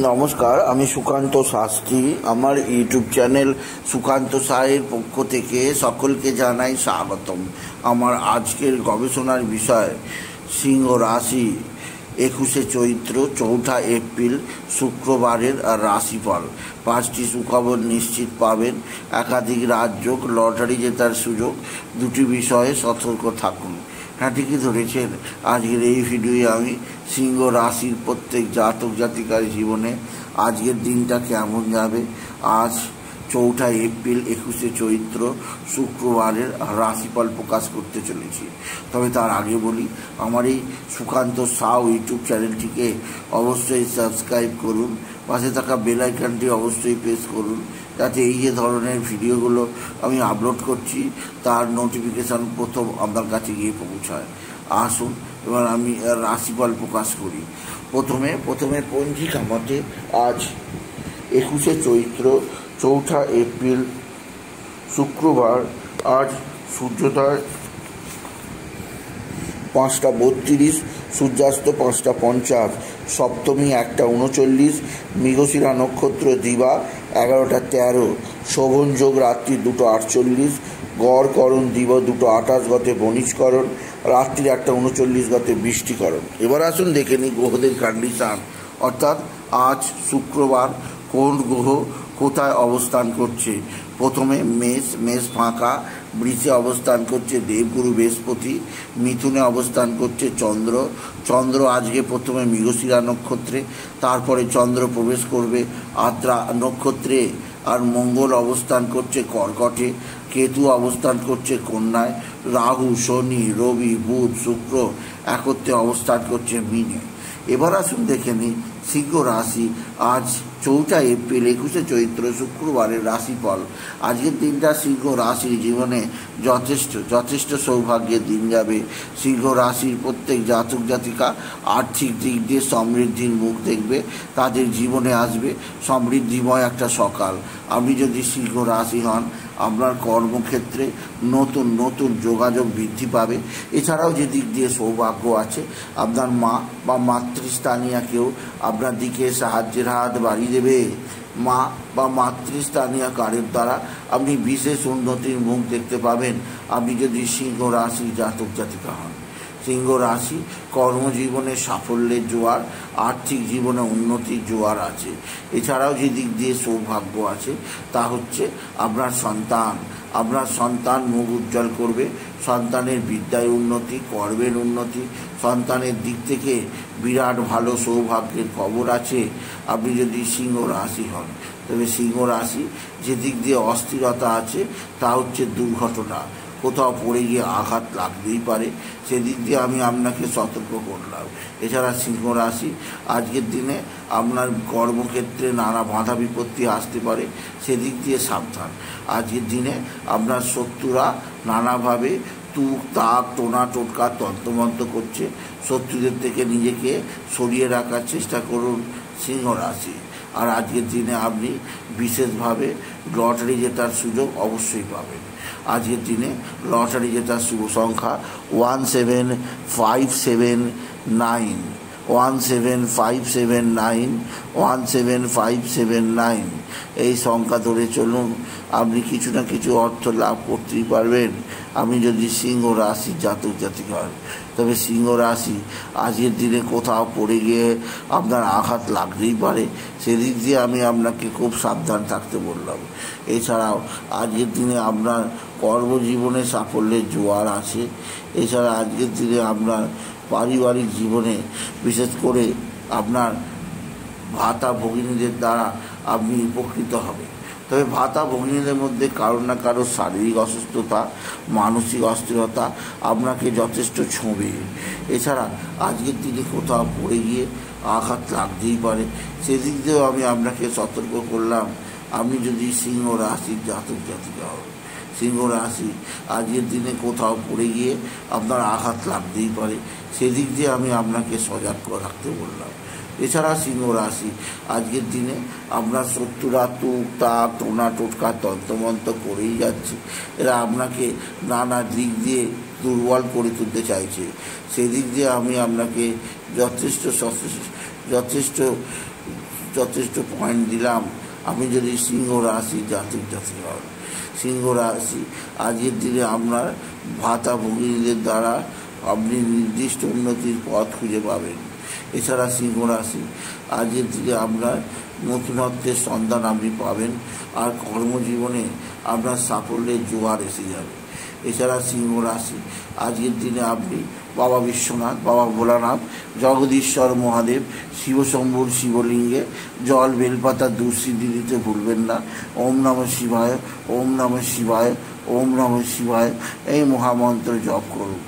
নমস্কার, আমি সুকান্ত শাস্ত্রী। আমার ইউটিউব চ্যানেল সুকান্ত সাহের পক্ষ থেকে সকলকে জানাই স্বাগতম। আমার আজকের গবেষণার বিষয় সিংহ রাশি, 21শে চৈত্র, 4 এপ্রিল শুক্রবারের রাশিফল। 5টি সুখবর নিশ্চিত পাবেন, একাধিক রাজযোগ, লটারি জেতার সুযোগ। 2টি বিষয়ে সতর্ক থাকুন। হ্যাঁ, ঠিকই ধরেছেন। আজকের এই ভিডিওয়ে আমি সিংহ রাশির প্রত্যেক জাতক জাতিকার জীবনে আজকের দিনটা কেমন যাবে, আজ 4 এপ্রিল 21শে চৈত্র শুক্রবারের রাশিফল প্রকাশ করতে চলেছি। তবে তার আগে বলি, আমার এই সুকান্ত সাউ ইউটিউব চ্যানেলটিকে অবশ্যই সাবস্ক্রাইব করুন, পাশে থাকা বেল আইকনটি অবশ্যই প্রেস করুন, যাতে এই যে ধরনের ভিডিওগুলো আমি আপলোড করছি তার নোটিফিকেশান প্রথম আপনার কাছে গিয়ে পৌঁছায়। আসুন এবার আমি রাশিফল প্রকাশ করি। প্রথমে পঞ্জিকা মতে আজ 21শে চৈত্র, 4 এপ্রিল শুক্রবার। আজ সূর্যোদয় 5টা 32, সূর্যাস্ত 5টা 50, সপ্তমী 1টা 39, মৃগশিরা নক্ষত্র দিবা 11টা 13, শোভন যোগ রাত্রি 2টো 48, গড়করণ দিব 2টো 28 গতে বণিজকরণ, রাত্রি 1টা 39 গতে বৃষ্টিকরণ। এবার আসুন দেখে নিই গ্রহদের কন্ডিশান, অর্থাৎ আজ শুক্রবার কোন গ্রহ কোথায় অবস্থান করছে। প্রথমে মেষ ফাঁকা, বৃষে অবস্থান করছে দেবগুরু বৃহস্পতি, মিথুনে অবস্থান করছে চন্দ্র আজকে প্রথমে মৃগশিরা নক্ষত্রে, তারপরে চন্দ্র প্রবেশ করবে আদ্রা নক্ষত্রে। আর মঙ্গল অবস্থান করছে কর্কটে, কেতু অবস্থান করছে কন্যায়, রাহু, শনি, রবি, বুধ, শুক্র একত্রে অবস্থান করছে মীনে। এবার আসুন দেখে নিই সিংহ রাশি, আজ 4 এপ্রিল 21শে চৈত্র শুক্রবারের রাশিফল। আজকের দিনটা সিংহ রাশির জীবনে যথেষ্ট সৌভাগ্যের দিন যাবে। সিংহ রাশির প্রত্যেক জাতক জাতিকা আর্থিক দিক দিয়ে সমৃদ্ধির মুখ দেখবে, তাদের জীবনে আসবে সমৃদ্ধিময় একটা সকাল। আপনি যদি সিংহ রাশি হন, আপনার কর্মক্ষেত্রে নতুন যোগাযোগ বৃদ্ধি পাবে। এছাড়াও যে দিক দিয়ে সৌভাগ্য আছে, আপনার মা বা মাতৃস্থানীয় কেউ আপনার দিকে সাহায্যের হাত বাড়িয়ে দেবে। মা বা মাতৃস্থানীয় কারের দ্বারা আপনি বিশেষ উন্নতির মুখ দেখতে পাবেন, আপনি যদি সিংহ রাশি জাতক জাতিকা হন। সিংহ রাশি কর্মজীবনে সাফল্যের জোয়ার, আর্থিক জীবনে উন্নতির জোয়ার আছে। এছাড়াও যে দিক দিয়ে সৌভাগ্য আছে তা হচ্ছে আপনার সন্তান মুখ উজ্জ্বল করবে, সন্তানের বিদ্যায় উন্নতি, কর্মের উন্নতি, সন্তানের দিক থেকে বিরাট ভালো সৌভাগ্যের খবর আছে আপনি যদি সিংহ রাশি হন। তবে সিংহ রাশি যে দিক দিয়ে অস্থিরতা আছে তা হচ্ছে দুর্ঘটনা, কোথাও পড়ে গিয়ে আঘাত লাগতেই পারে, সেদিক দিয়ে আমি আপনাকে সতর্ক করলাম। এছাড়া সিংহ রাশি আজকের দিনে আপনার কর্মক্ষেত্রে নানা বাধা বিপত্তি আসতে পারে, সেদিক দিয়ে সাবধান। আজকের দিনে আপনার শত্রুরা নানাভাবে তুক তাক টোনা টোটকা তন্ত্রমন্ত্র করছে, শত্রুদের থেকে নিজেকে সরিয়ে রাখার চেষ্টা করুন সিংহ রাশি। আর আজকের দিনে আপনি বিশেষভাবে লটারি জেতার সুযোগ অবশ্যই পাবেন। আজকের দিনে লটারি জেতার শুভ সংখ্যা 17579, 17579 এই সংখ্যা ধরে চলুন, আপনি কিছু না কিছু অর্থ লাভ করতেই পারবেন আপনি যদি সিংহ রাশির জাতক জাতিকা হন। তবে সিংহ রাশি আজকের দিনে কোথাও পড়ে গিয়ে আপনার আঘাত লাগতেই পারে, সেদিক দিয়ে আমি আপনাকে খুব সাবধান থাকতে বললাম। এছাড়াও আজকের দিনে আপনার কর্মজীবনে সাফল্যের জোয়ার আছে। এছাড়া আজকের দিনে আপনার পারিবারিক জীবনে বিশেষ করে আপনার ভাতা ভগিনীদের দ্বারা আপনি উপকৃত হবেন। তবে ভাতা ভগিনীদের মধ্যে কারো না কারো শারীরিক অসুস্থতা, মানসিক অস্থিরতা আপনাকে যথেষ্ট ছোঁবে। এছাড়া আজকের দিনে কোথাও পড়ে গিয়ে আঘাত লাগতেই পারে, সেদিক দিয়েও আমি আপনাকে সতর্ক করলাম আপনি যদি সিংহ রাশির জাতক জাতিকা হন। সিংহ রাশি আজকের দিনে কোথাও পড়ে গিয়ে আপনার আঘাত লাগতেই পারে, সেদিক দিয়ে আমি আপনাকে সজাগ রাখতে বললাম। এছাড়া সিংহ রাশি আজকের দিনে আপনার শত্রুরা তুক তাক টোনা টোটকা তন্ত্রমন্ত্র করেই যাচ্ছে, এরা আপনাকে নানা দিক দিয়ে দুর্বল করে তুলতে চাইছে, সেদিক দিয়ে আমি আপনাকে যথেষ্ট যথেষ্ট পয়েন্ট দিলাম। আপনি যদি সিংহ রাশি জাতক জাতিকা হন, সিংহ রাশি আজকের দিনে আপনার ভাতাভোগীদের দ্বারা আপনি নির্দিষ্ট উন্নতির পথ খুঁজে পাবেন। এছাড়া সিংহ রাশি আজকের দিনে আপনার নতুনত্বের সন্ধান আপনি পাবেন, আর কর্মজীবনে আপনার সাফল্যের জোয়ার এসে যাবে। এছাড়া সিংহ রাশি আজকের দিনে আপনি বাবা বিশ্বনাথ, বাবা ভোলানাথ, জগদীশ্বর মহাদেব, শিবশম্ভুর শিবলিঙ্গে জল বেলপাতা দুঃসিদ্ধি দিতে ভুলবেন না। ওম নমঃ শিবায়, ওম নমঃ শিবায়, ওম নমঃ শিবায় এই মহামন্ত্র জপ করুন।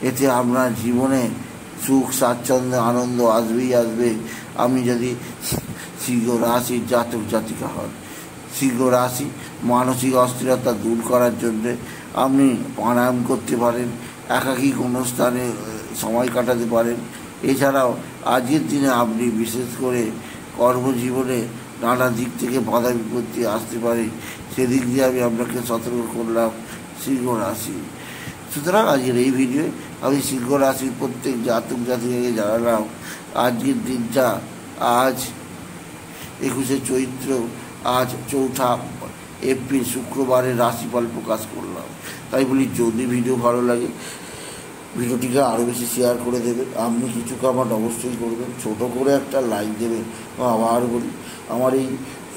এতে আপনার জীবনে সুখ, স্বাচ্ছন্দ্য, আনন্দ আসবেই আসবে। আপনি যদি সিংহ রাশির জাতক জাতিকা হন, সিংহ রাশি মানসিক অস্থিরতা দূর করার জন্যে আপনি প্রাণায়াম করতে পারেন, একাকী কোনো স্থানে সময় কাটাতে পারেন। এছাড়াও আজকের দিনে আপনি বিশেষ করে কর্মজীবনে নানা দিক থেকে বাধা বিপত্তি আসতে পারে, সেদিক দিয়ে আমি আপনাকে সতর্ক করলাম সিংহ রাশি। সুতরাং আজকের এই ভিডিওয়ে আমি সিংহ রাশির প্রত্যেক জাতক জাতিকাকে জানালাম আজকের দিনটা, আজ 21শে চৈত্র, আজ 4 এপ্রিল শুক্রবারের রাশিফল প্রকাশ করলাম। তাই বলি, যদি ভিডিও ভালো লাগে ভিডিওটিকে আরও বেশি শেয়ার করে দেবেন। আপনি কিছু কমেন্ট অবশ্যই করবেন, ছোটো করে একটা লাইক দেবেন। আবার বলি, আমার এই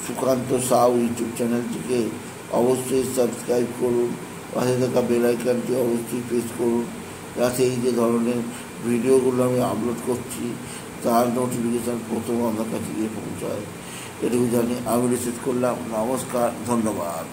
সুকান্ত সাউ ইউটিউব চ্যানেলটিকে অবশ্যই সাবস্ক্রাইব করুন, পাশে থাকা বেল আইকনটি অবশ্যই প্রেস করুন, যাতে এই যে ধরনের ভিডিওগুলো আমি আপলোড করছি তার নোটিফিকেশান প্রথম আমার কাছে গিয়ে পৌঁছায়। এটুকু জানি আমি রিসিভ করলাম। নমস্কার, ধন্যবাদ।